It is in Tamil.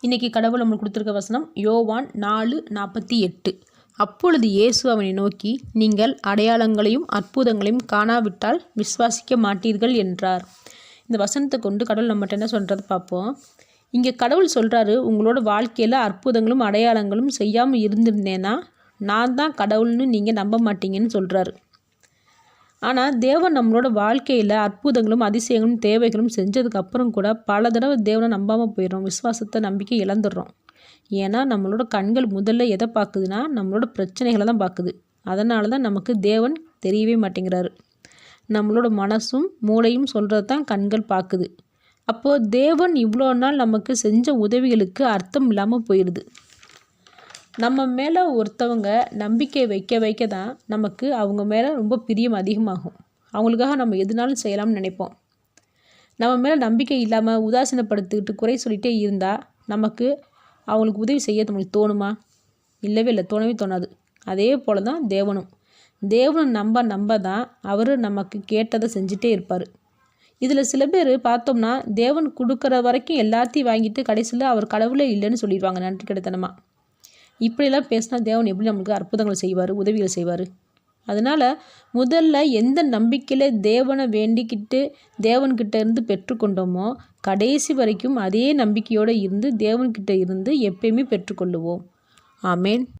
இன்றைக்கி கடவுள் நம்மளுக்கு கொடுத்துருக்க வசனம் யோவான் 4:48. அப்பொழுது இயேசு அவனை நோக்கி, நீங்கள் அடையாளங்களையும் அற்புதங்களையும் காணாவிட்டால் விசுவாசிக்க மாட்டீர்கள் என்றார். இந்த வசனத்தை கொண்டு கடவுள் நம்மகிட்ட என்ன சொல்கிறது பார்ப்போம். இங்கே கடவுள் சொல்கிறாரு, உங்களோட வாழ்க்கையில் அற்புதங்களும் அடையாளங்களும் செய்யாமல் இருந்திருந்தேன்னா நான் தான் கடவுள்னு நீங்கள் நம்ப மாட்டீங்கன்னு சொல்கிறாரு. ஆனால் தேவன் நம்மளோட வாழ்க்கையில் அற்புதங்களும் அதிசயங்களும் தேவைகளும் செஞ்சதுக்கப்புறம் கூட பல தடவை தேவனை நம்பாமல் போயிடும், விசுவாசத்தை நம்பிக்கை இழந்துடுறோம். ஏன்னா நம்மளோட கண்கள் முதல்ல எதை பார்க்குதுன்னா நம்மளோட பிரச்சனைகளை தான் பார்க்குது. அதனால தான் நமக்கு தேவன் தெரியவே மாட்டேங்கிறாரு. நம்மளோட மனசும் மூளையும் சொல்கிறது தான் கண்கள் பார்க்குது. அப்போது தேவன் இவ்வளோ நாள் நமக்கு செஞ்ச உதவிகளுக்கு அர்த்தம் இல்லாமல் போயிடுது. நம்ம மேலே ஒருத்தவங்க நம்பிக்கை வைக்க வைக்க தான் நமக்கு அவங்க மேலே ரொம்ப பிரியம் அதிகமாகும். அவங்களுக்காக நம்ம எதுனாலும் செய்யலாம்னு நினைப்போம். நம்ம மேலே நம்பிக்கை இல்லாமல் உதாசீனப்படுத்திக்கிட்டு குறை சொல்லிகிட்டே இருந்தால் நமக்கு அவங்களுக்கு உதவி செய்ய நம்மளுக்கு தோணுமா? இல்லவே இல்லை, தோணவே தோணாது. அதே போல் தான் தேவனும் நம்ப தான் அவர் நமக்கு கேட்டதை செஞ்சுட்டே இருப்பார். இதில் சில பேர் பார்த்தோம்னா தேவன் கொடுக்குற வரைக்கும் எல்லாத்தையும் வாங்கிட்டு கடைசியில் அவர் கடவுளே இல்லைன்னு சொல்லிடுவாங்க நன்றி கிடைத்தனமாக. இப்படிலாம் பேசினா தேவன் எப்படி நம்மளுக்கு அற்புதங்கள் செய்வார், உதவிகள் செய்வார்? அதனால் முதல்ல எந்த நம்பிக்கையில் தேவனை வேண்டிக்கிட்டு தேவன்கிட்ட இருந்து பெற்றுக்கொண்டோமோ கடைசி வரைக்கும் அதே நம்பிக்கையோடு இருந்து தேவன்கிட்ட இருந்து எப்பயுமே பெற்றுக்கொள்ளுவோம். ஆமேன்.